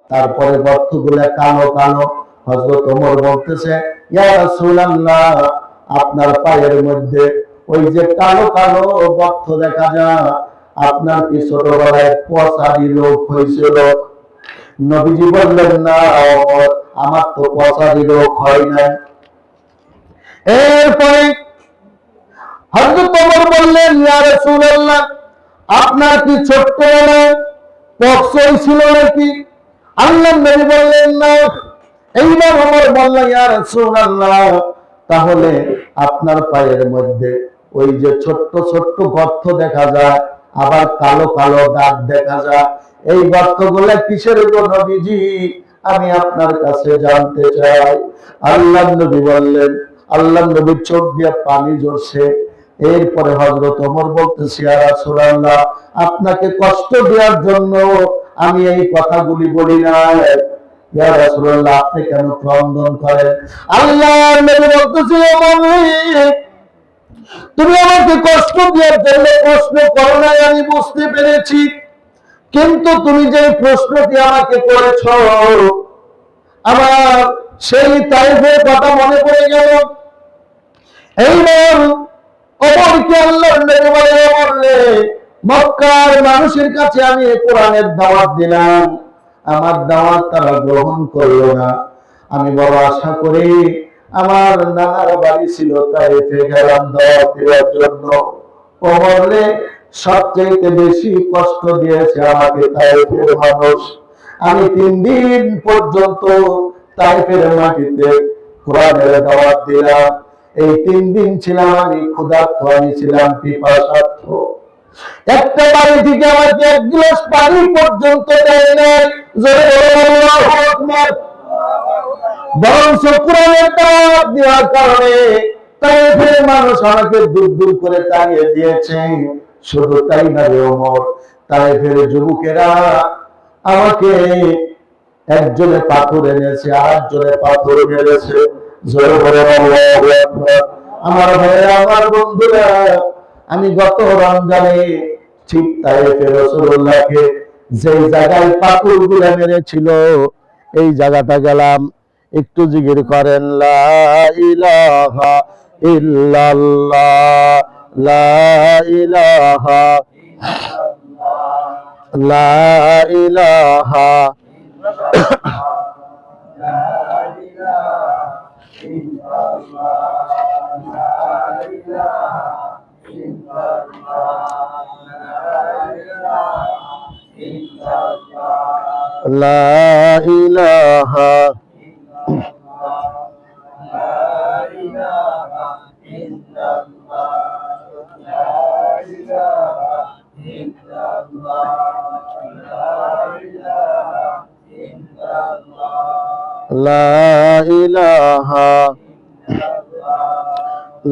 তারপরে গর্তগুলা কালো কালো। হযরত ওমর বলতেছে, ইয়া রাসূলুল্লাহ, আপনার পায়ের মধ্যে ওই যে কালো কালো গর্ত দেখা যায়, আপনার কি ছোটবেলায় পচারি রোগ হয়েছিল? নবীজি বললেন, না ওমর, আমার তো পচারি রোগ হয় নাই। এরপরে হযরত ওমর বললেন, ইয়া রাসূলুল্লাহ, আপনার কি ছোটবেলায় পক্স হয়েছিল নাকি? আল্লাহর নবী বললেন, না। এইবার ওমর বলল, ইয়া রাসূলুল্লাহ, তাহলে আপনার পায়ের মধ্যে ওই যে ছোট্ট ছোট্ট গর্ত দেখা যায়, আবার কালো কালো দাগ দেখা যায়, এই গর্তগুলো কিসের গো নবীজি? আমি আপনার কাছে জানতে চাই। আল্লাহর নবী বললেন, আল্লাহর নবীর চোখ দিয়ে পানি ঝরছে। এরপরে হযরত ওমর বলতেছে, ইয়া রাসূলুল্লাহ, আপনাকে কষ্ট দেওয়ার জন্য আমি এই কথাগুলি বলি না। ইয়া রাসূলুল্লাহ, আপনি কেন ক্রন্দন করেন? আল্লাহর নবী বলতেছে, ওমর, তুমি আমাকে কষ্ট দেওয়ার জন্য প্রশ্ন করো নাই, আমি বুঝতে পেরেছি। কিন্তু তুমি যে প্রশ্নটি আমাকে করেছ, আমার সেই তাইফের কথা মনে পড়ে গেল। এইবার ওমরকে আল্লাহর নবী বলে, ওমর রে, মক্কার মানুষের কাছে আমি কোরআনের দাওয়াত দিলাম, আমার দাওয়াত তারা গ্রহণ করলো না। আমি বড় আশা করি, আমার নানার বাড়ি ছিল তাইফে, গেলাম দাওয়াত দেওয়ার জন্য। ওমর রে, সবচেয়ে বেশি কষ্ট দিয়েছে আমাকে তাইফের মানুষ। আমি 3 দিন পর্যন্ত তাইফের মাটিতে কোরআনের দাওয়াত দিলাম। এই 3 দিন ছিলাম আমি ক্ষুধার্ত, আমি ছিলাম পিপাসার্থ। একটা বাড়ি থেকে আমাকে 1 গ্লাস পানি পর্যন্ত দেয় নাই। আল্লাহু আকবার। বরং কোরআনের দাওয়াত দেওয়ার কারণে তাইফের মানুষ আমাকে দূর দূর করে তাড়িয়ে দিয়েছে। শুধু তাই না রে ওমর, তাইফের যুবকেরা আমাকে একজনে পাথর এনেছে, আরেকজনে পাথর মেরেছে। জোরে বলে আল্লাহু আকবার। আমার ভাইরা, আমার বন্ধুরা, আমি গত রমজানে ঠিক তাইফে রাসূলুল্লাহকে যেই জায়গায় পাথরগুলো মেরেছিল, এই জায়গাটা গেলাম। একটু জিকির করেন, লা ইলাহা ইল্লাল্লাহ, লা ইলাহা, লা ইলাহা, লা ইলাহা, লা ইলাহা,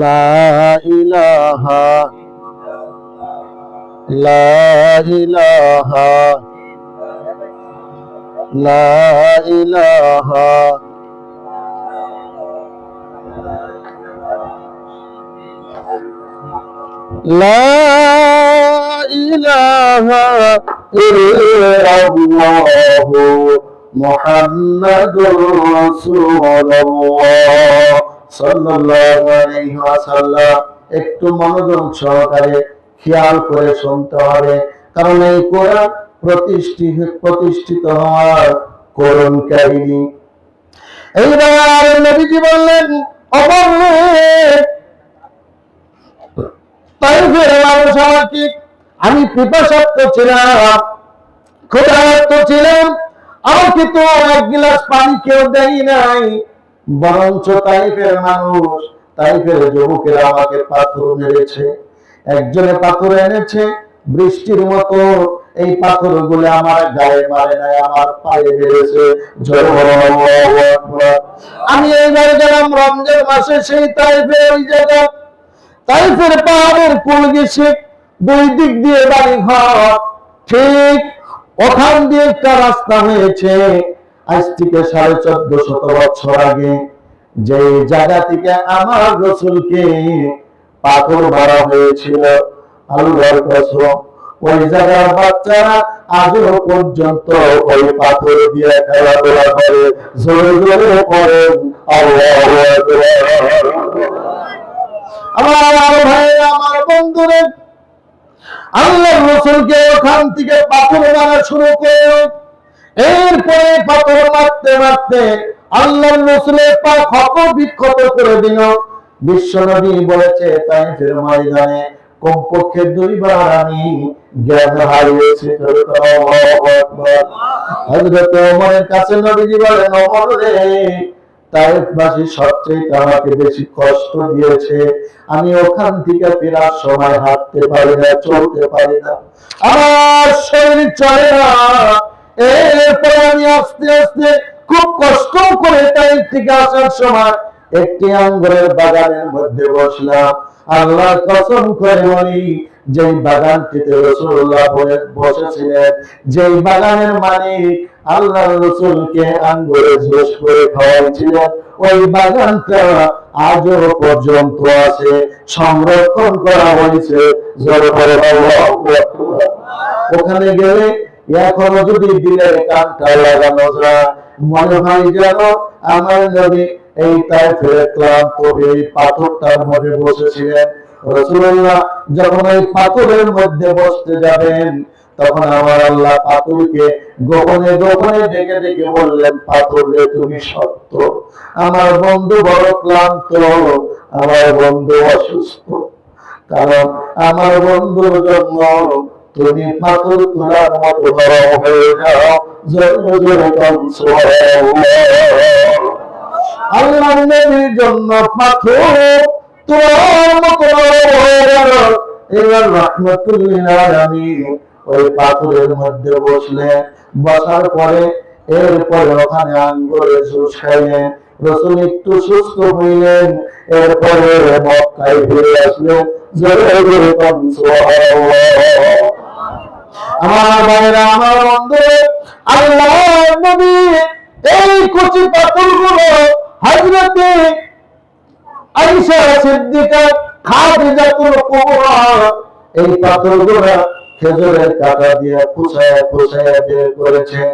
লা ইলাহা, লা ইলাহা, লা ইলাহা, লা ইলাহা ইল্লাল্লাহু মুহাম্মাদুর রাসূলুল্লাহ সাল্লাল্লাহু আলাইহি ওয়াসাল্লাম। একটু মনোযোগ সহকারে খেয়াল করে শুনতে হবে, কারণ এই কোরআন প্রতিষ্ঠিত হওয়ার কোরআন কাহিনী। এইবার নবীজি বললেন, তাইফের মানুষ আমাকে, আমি পিপাসার্ত ছিলাম, ক্ষুধার্ত ছিলাম, আমাকে তো 1 গ্লাস পানি কেউ দেয় নাই। বরঞ্চ তাইফের মানুষ, তাইফের যুবকেরা আমাকে পাথর মেরেছে। একজনে পাথর এনেছে বৃষ্টির মতো, এই পাথরগুলো আমার গায়ে মারে নাই, আমার পায়ে মেরেছে। আমি এইবার গেলাম রমজান মাসে সেই তাইফের ওই জায়গা, তাইফের পাহাড়ের কোল ঘেঁষে 2 দিক দিয়ে বাড়ি ঘর, ঠিক ওখান দিয়ে একটা রাস্তা হয়েছে। আজ থেকে 1450 বছর আগে যে জায়গা থেকে আমার রাসূলকে পাথর মারা হয়েছিল, আল্লাহর কসম, ওই জায়গার বাচ্চারা আজও পর্যন্ত ওই পাথর দিয়ে খেলাধুলা করে, জোরে জোরে পড়েন আল্লাহু আকবার। আমার ভাই, আমার বন্ধুরা, আল্লাহর রাসূলকে ওখান থেকে পাথর মারা শুরু করলো। এরপরে পাথর মারতে মারতে আল্লাহর রাসূলের পা ক্ষত বিক্ষত করে দিল। বিশ্বনবী বলেছে, তাইফের ময়দানে কমপক্ষে 2 বার আমি জ্ঞান হারিয়েছি। হযরত ওমরের কাছে নবীজি বলেন, ওমর রে, তাইফবাসী সবচেয়ে আমাকে বেশি কষ্ট দিয়েছে। আমি ওখান থেকে ফেরার সময় হাঁটতে পারি না, চলতে পারি না, আমার শরীর চলে না। এরপর আমি আস্তে আস্তে খুব কষ্ট করে তাইফ থেকে আসার সময় একটি আঙ্গুরের বাগানের মধ্যে বসলাম। আল্লাহর কসম করে বলি, যেই বাগানটিতে রাসূলুল্লাহ বসেছিলেন, যেই বাগানের মালিক আল্লাহর রাসূলকে আঙ্গুরের জুস করে খাওয়াইছিলেন, ওই বাগানটা আজও পর্যন্ত আছে, সংরক্ষণ করা হয়েছে। ওখানে গেলে এখনো যদি দিলের কানটা লাগানো যায়, মনে হয় যেন আমার নবী এই তাইফের ক্লান্ত এই পাথরটার মধ্যে বসেছিলেন। রাসূলুল্লাহ যখন এই পাথরের মধ্যে বসতে যাবেন, তখন আমার আল্লাহ পাথরকে গোপনে গোপনে ডেকে ডেকে বললেন, পাথর রে, তুমি সত্য, আমার বন্ধু বড় ক্লান্ত, আমার বন্ধু অসুস্থ, কারণ আমার বন্ধুর জন্য তুমি পাথর তোলার মতো নরম হয়ে যাও। জোরে জোরে আল্লাহ নবীর জন্য পাথর তোলার মতো নরম হয়ে গেল। এবার রাহমাতুল্লিল আলামিন ওই পাথরের মধ্যে বসলেন। বসার পরে এরপরে ওখানে আঙ্গুরের জুস খাইলেন। রাসূল একটু সুস্থ হইলেন। এরপরে মক্কায় ফিরে আসলেন। জোরে জোরে সুবহানাল্লাহ। আমার ভাইরা, আমার বন্ধু, আল্লাহর নবী এই কচি পাথরগুলো হযরতে আয়েশা সিদ্দিকা, খাদিজাতুল কুবরা, এই পাথরগুলো খেজুরের কাঁটা দিয়ে পুছায়া পুছায়া বের করেছেন।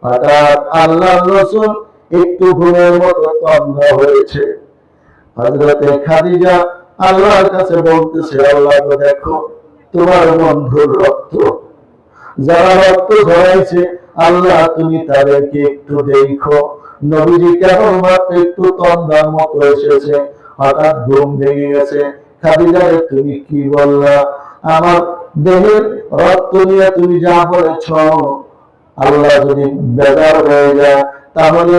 হঠাৎ আল্লাহর রাসূল একটু ঘুমের মতো তন্দ্রা হয়েছে। হযরতে খাদিজা আল্লাহর কাছে বলতেছে, আল্লাহ গো, দেখো তোমার বন্ধুর রক্ত, যারা রক্ত ঝরাইছে, আল্লাহ তুমি তাদেরকে একটু দেখো। নবীজি কেমন মাত্র একটু তন্দ্রার মতো এসেছে, হঠাৎ ঘুম ভেঙে গেছে। খাদিজা, তুমি কি বললা? আমার দেহের রক্ত নিয়ে তুমি যা বলেছ, আল্লাহ যদি বেজার হয়ে যায়, তাহলে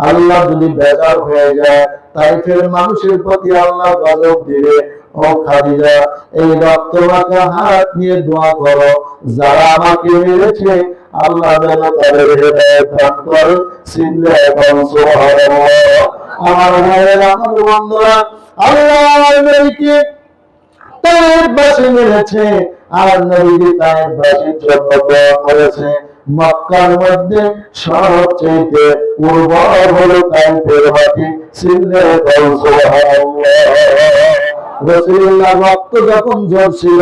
আল্লাহ যদি বেজার হয়ে যায়, তাইফের মানুষের প্রতি আল্লাহ গজব দিবে। ও খাদিজা, এই রক্ত মাখা হাত নিয়ে দোয়া করো, যারা আমাকে মেরেছে আল্লাহ যেন তাদের হেদায়েত দান করে। সিল্লা এবং সুবহানাল্লাহ। আমার ভাইয়েরা, আমার বন্ধুরা, আল্লাহ নবীকে তাইফবাসী মেরেছে, আর নবীজি তাইফবাসীর জন্য দোয়া করেছে। মক্কার মধ্যে সবচেয়ে উর্বর হলো তাইফের মাটি। সিল্লা এবং সুবহানাল্লাহ। রাসূলুল্লাহ রক্ত যখন ঝরছিল,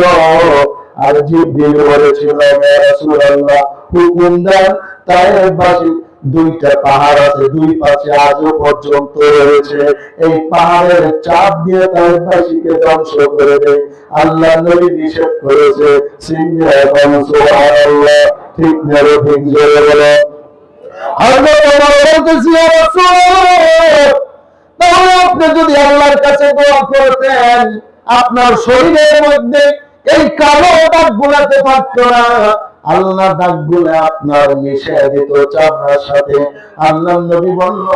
আর জিবরিল বলেছিল, ইয়া রাসূলুল্লাহ, হুকুম দেন, তাইফবাসী 2টা পাহাড় আছে, 2 পাশে আজও পর্যন্ত রয়েছে, এই পাহাড়ের চাপ দিয়ে তাইফবাসীকে ধ্বংস করে দেয়। আল্লাহ নবী নিষেধ করেছে। সিল্লা এবং সুবহানাল্লাহ। ঠিক না? ঠিক জোরে বলো। হযরত ওমর বলতেছি, ইয়া রাসূল, তাহলে আপনি যদি আল্লাহর কাছে দোয়া করতেন, আপনার শরীরের মধ্যে এই কালো দাগ গুলাতে পারতো না, আল্লাহ দাগগুলো আপনার মিশে দিত চামড়ার সাথে। আল্লাহ নবী বলল,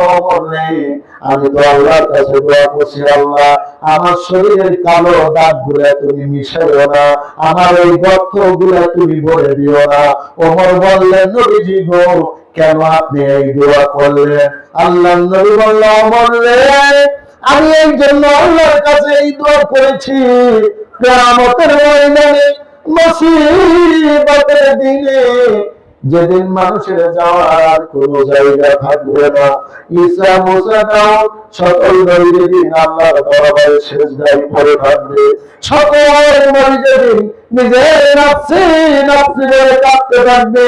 আমি তো আল্লাহর কাছে দোয়া করছি, আল্লাহ আমার শরীরের কালো দাগগুলো তুমি মিশাইও না, আমার এই গর্তগুলো তুমি ভরে দিও না। ওমর বললেন, নবীজি গো, কেন আপনি এই দোয়া করলেন? আল্লাহ নবী বলল, ওমর রে, আমি এই জন্য আল্লাহর কাছে এই দোয়া করেছি, কিয়ামতের ময়দানে, মুসিবতের দিনে যেদিন মানুষের যাওয়ার কোনো জায়গা থাকবে না। ঈসা মুসা দাউদ সকল নবী যেদিন আল্লাহর দরবারে সিজদায় পড়ে থাকবে, সকল নবী যেদিন নিজের নাফসি নাফসি বলে কাঁদতে থাকবে,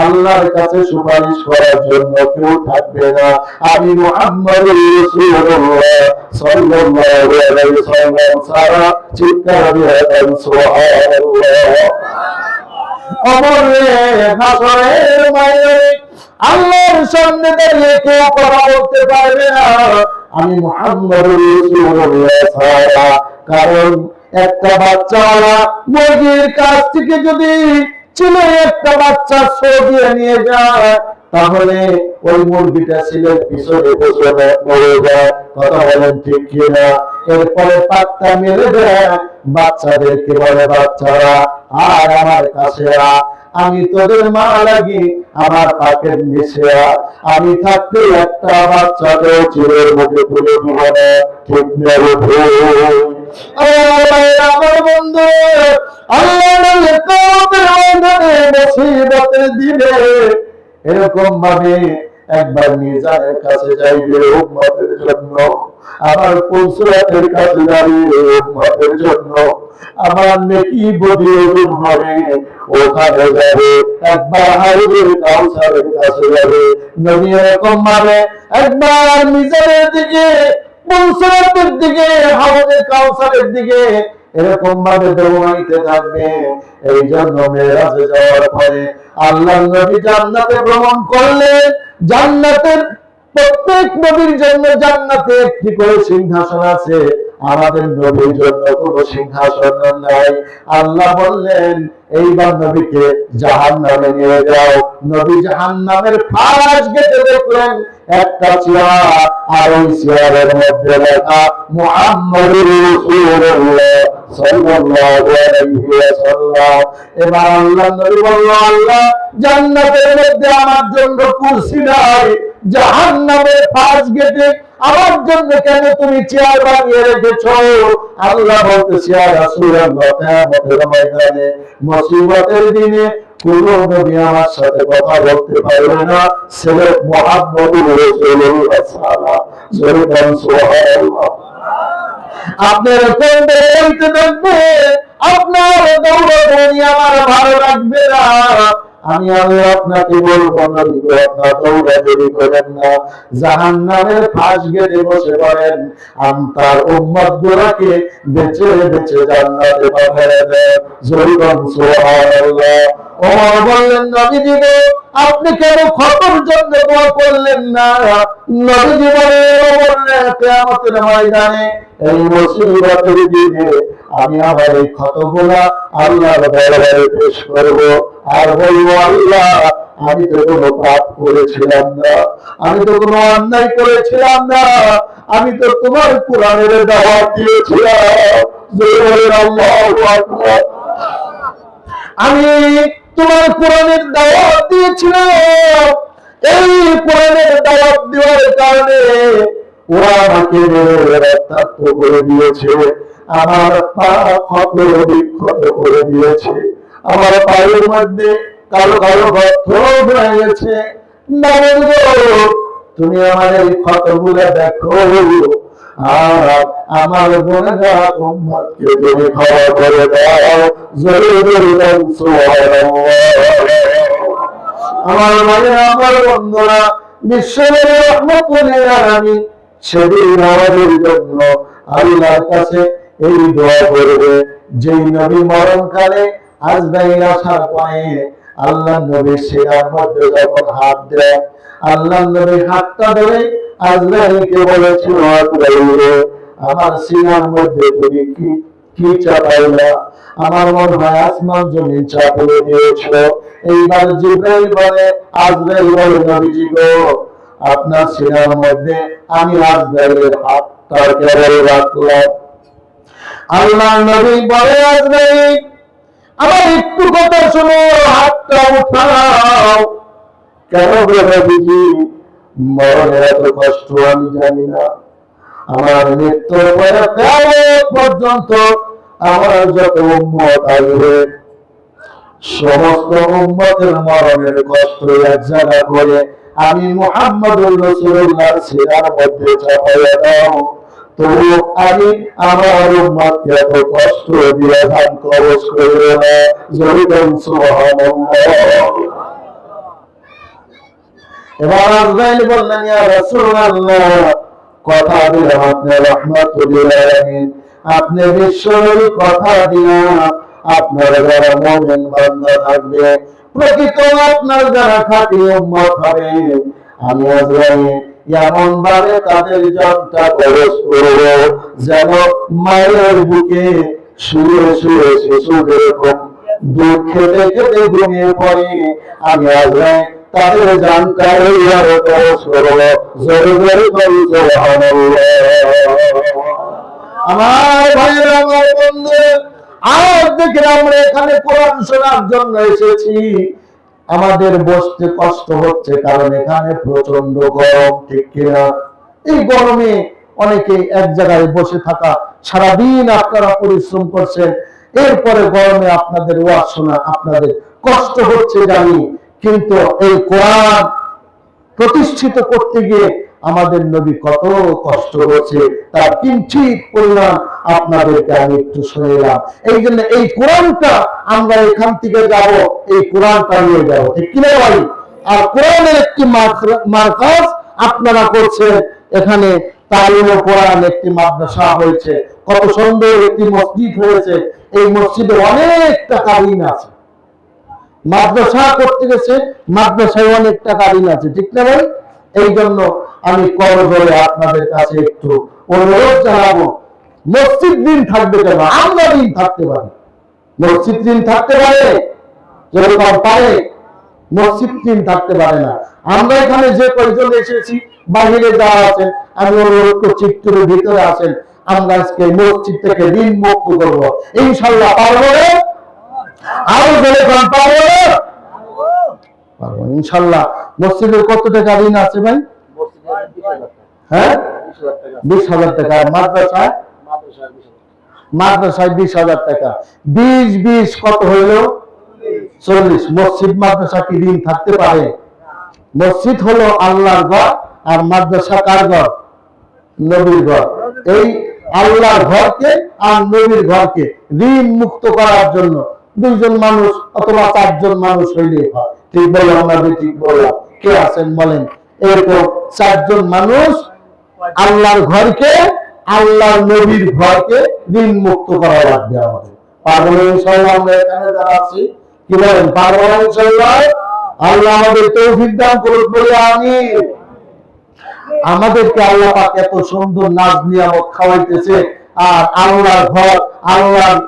আল্লাহর কাছে সুপারিশ করার জন্য কেউ থাকবে না। আমি মুহাম্মদুর রাসূলুল্লাহ সাল্লাল্লাহু আলাইহি ওয়াসাল্লাম সারা চিৎকার দিয়ে সুবহানাল্লাহ। অমরে হাসরের মাঠে আল্লাহর সামনে দাঁড়িয়ে কেউ কথা বলতে পারবে না আমি মুহাম্মদুর রাসূলুল্লাহ ছাড়া। কারণ একটা বাচ্চাওয়ালা মুরগির কাছ থেকে যদি ছিল একটা বাচ্চা সরিয়ে নিয়ে যায়, তাহলে ওই মুরগিটা ছিলের পিছনে পিছনে মরে যায়। কথা বলেন ঠিক কিনা? এরপরে পাত্তা মেরে দেয় বাচ্চাদেরকে, বলে বাচ্চারা আর আমার কাছে আমি তোদের মা লাগি, আমার পাকের নিচে আমি থাকতে একটা বাচ্চাকে চিরের মুখে তুলে দিব না। ঠিক নেবে আমার বন্ধু আল্লাহ দিবে এরকম ভাবে একবার মিজানের কাছে যাইবে উম্মতের জন্য, আমার পুলসরাতের কাছে দাঁড়িয়ে উম্মতের জন্য আমার নেকি বদিয়ে হবে, ওখানে যাবে একবার হাউজের কাউসারের কাছে যাবে। নবী এরকম ভাবে একবার মিজানের দিকে পুলসরাতের দিকে হাউজের কাউসারের দিকে এরকম ভাবে দৌড়াইতে থাকবে। এই জন্য মেরাজে যাওয়ার পরে আল্লাহ নবী জান্নাতে ভ্রমণ করলেন। জান্নাতের প্রত্যেক নবীর জন্য জান্নাতে একটি করে সিংহাসন আছে, আমাদের নবীর জন্য কোনো সিংহাসন নাই। আল্লাহ বললেন এইবার নবীকে জাহান্নামে নিয়ে যাও। নবী জাহান্নামের ফাঁস গেটে দেখলেন একটা চেয়ার, আর ওই চেয়ারের মধ্যে লেখা মুহাম্মদুর রাসূলুল্লাহ সাল্লাল্লাহু আলাইহি ওয়াসাল্লাম। এবার আল্লাহ নবী বলল, আল্লাহ জান্নাতের মধ্যে আমার জন্য কুরসি নাই, জাহান্নামের ফাঁস গেটে আমার জন্য কেন তুমি চেয়ার বানিয়ে রেখেছো? আল্লাহ বলতেছে, ইয়া রাসূলুল্লাহ কিয়ামতের ময়দানে মুসিবতের দিনে কোন নবী আমার সাথে কথা বলতে পারবে না, ছেলে মুহাম্মদুর রাসূলুল্লাহ সাল্লাল্লাহু আলাইহি ওয়াসাল্লাম। আপনার কোনটা বলতে থাকবে, আপনার দৌড়াদৌড়ি আমার ভালো লাগবে না। আমি আল্লাহ আপনাকে বলবো নবী আপনার দৌড়াদৌড়ি করেন না, জাহান্নামের ফাঁস গেটে বসে পড়েন, তার উম্মত গুলোকে বেঁচে বেঁচে জান্নাতে পাঠিয়ে দেন। জোরে বলুন সুবহানাল্লাহ। ওমর বললেন, নবীজি গো আপনি কেন ক্ষতর জন্য দোয়া করলেন না? নবীজি বললেন, কিয়ামতের ময়দানে এই মুসিবতের দিনে আমি আমার এই ক্ষতগুলা আল্লাহর দরবারে পেশ করব, আর বলবো আল্লাহ আমি তো কোনো পাপ করেছিলাম না, আমি তো কোনো অন্যায় করেছিলাম না, আমি তো তোমার কোরআনের দাওয়াত দিয়েছিলাম। আল্লাহু আকবার। আমি তোমার কোরআনের দাওয়াত দিয়েছিলাম, এই কোরআনের দাওয়াত দেওয়ার কারণে ওরা আমাকে রক্তাক্ত করে দিয়েছে, আমার পা ক্ষত বিক্ষত করে দিয়েছে, আমার পায়ের মধ্যে কালো কালো গর্ত হয়ে গেছে। তুমি আমার এই ক্ষতগুলো দেখো, আর আমার গুনাহগার উম্মতকে তুমি ক্ষমা করে দাও। জোরে জোরে বলুন সুবহানাল্লাহ। আমার মায়েরা, আমার বন্ধুরা, বিশ্বের রহমতুল আলামিন সেদিন আমাদের জন্য আল্লাহর কাছে এই দোয়া করবে, যেই নবী মরণকালে আজরাইল আসার পরে আল্লাহ নবীর শিরার মধ্যে যখন হাত দেয়, আল্লাহ নবীর হাতটা ধরে আজরাইলকে বলেছিল, আজরাইল আমার শিরার মধ্যে তুমি কি চাপাইলা? আমার মনে হয় আসমান জমিন চাপিয়ে দিয়েছিল। এইবার জিবরাইল বলে, আজরাইল বলে, নবীজি গো আপনার শিরার মধ্যে আমি আজরাইলের হাতটা কেবল রাখলাম। আল্লাহ নবী বলে, আজরাইল আমার একটু কথা শোনো, হাতটা উঠাও। কেন নবীজি? মরণের এত কষ্ট আমি জানি না, আমার মৃত্যুর পরে কিয়ামত পর্যন্ত আমার যত উম্মত আসবে সমস্ত উম্মতের মরণের কষ্ট এক জায়গা করে আমি মুহাম্মদুর রাসূলুল্লাহর সিনার মধ্যে চাপাইয়া দাও। তবু আমি আমার উম্মতকে এত কষ্ট দিয়ে ধান কবজ করিও না। জোরে বলুন সুবহানাল্লাহ। এবার আজরাইল বললেন, ইয়া রাসূলুল্লাহ, কথা দিলাম আপনি রাহমাতুল লিল আলামিন, আপনি বিশ্বনবী কথা দিলাম আপনার যারা মুমিন বান্দা থাকবে, প্রকৃত আপনার যারা খাঁটি উম্মত হবে, আমি আজরাইল এমন ভাবে তাদের জানটা কবজ করব যেন মায়ের বুকে শুয়ে শুয়ে শিশু যেরকম দুধ খেতে খেতে ঘুমিয়ে পড়ে, আমি আজরাইল তাদের জানটা এইভাবে কবজ করব। জোরে জোরে বলি সুবহানাল্লাহ। আমার ভাইয়েরা, আমার বন্ধু, আজ দেখে আমরা এখানে কোরআন শোনার জন্য এসেছি। আমাদের বসতে কষ্ট হচ্ছে কারণ এখানে প্রচন্ড গরম, ঠিক কিনা? এই গরমে অনেকে এক জায়গায় বসে থাকা, সারাদিন আপনারা পরিশ্রম করছেন, এরপরে গরমে আপনাদের ওয়াজ শোনা আপনাদের কষ্ট হচ্ছে জানি, কিন্তু এই কোরআন প্রতিষ্ঠিত করতে গিয়ে আমাদের নবী কত কষ্ট হচ্ছে তার কিঞ্চিত পরিমাণ আপনাদেরকে আমি একটু শুনলাম। এই জন্য এই কোরআনটা আমরা এখান থেকে যাব, এই কোরআনটা নিয়ে যাবো, ঠিক কিনা ভাই? আর কোরআনের একটি মার্কাজ আপনারা করছেন, এখানে তালিমে কোরআন একটি মাদ্রাসা হয়েছে, কত সুন্দর একটি মসজিদ হয়েছে, এই মসজিদে অনেক টাকা ঋণ আছে। মাদ্রাসা করতে গেছে, মাদ্রাসায় অনেক টাকা ঋণ আছে, ঠিক না ভাই? এই জন্য আমি করজোড়ে আপনাদের কাছে একটু অনুরোধ জানাবো, মসজিদ দিন থাকবে কেন, আমরা দিন থাকতে পারি। মসজিদ দিন থাকতে পারে যেরকম পারে, মসজিদ দিন থাকতে পারে না। আমরা এখানে যে কয়েকজন এসেছি, বাহিরে যারা আছেন, আমি অনুরোধ করছি একটু ভিতরে আসেন, আমরা আজকে মসজিদ থেকে ঋণ মুক্ত করবো ইনশাল্লাহ। পারবো না? আরো যেরকম পারবো পারবো ইনশাল্লাহ। মসজিদের কত টাকা ঋণ আছে ভাই? হ্যাঁ, 20,000 টাকা। মাদ্রাসায় 20,000 টাকা। 20 কত হইল? 40। মসজিদ মাদ্রাসা কি ঋণ থাকতে পারে? মসজিদ হলো আল্লাহর ঘর, আর মাদ্রাসা কার ঘর? নবীর ঘর। এই আল্লাহর ঘরকে আর নবীর ঘরকে ঋণ মুক্ত করার জন্য 2 জন মানুষ অথবা 4 জন মানুষ হইলেই হয়, ঠিক বললাম না? ঠিক বললাম? কে আছেন বলেন? এরকম 4 জন মানুষ আল্লাহর ঘরকে, আল্লাহর নবীর ঘরকে ঋণ মুক্ত করা লাগবে আমাদের। পারবো ইনশাআল্লাহ? আমরা এখানে যারা আছি, কি বলেন, পারবো ইনশাআল্লাহ? আল্লাহ আমাদের তৌফিক দান করুন, বলে আমিন। আমাদেরকে আল্লাহ পাক এত সুন্দর নাজ নিয়ামত খাওয়াইতেছে, আর আল্লাহর ঘর, আল্লাহর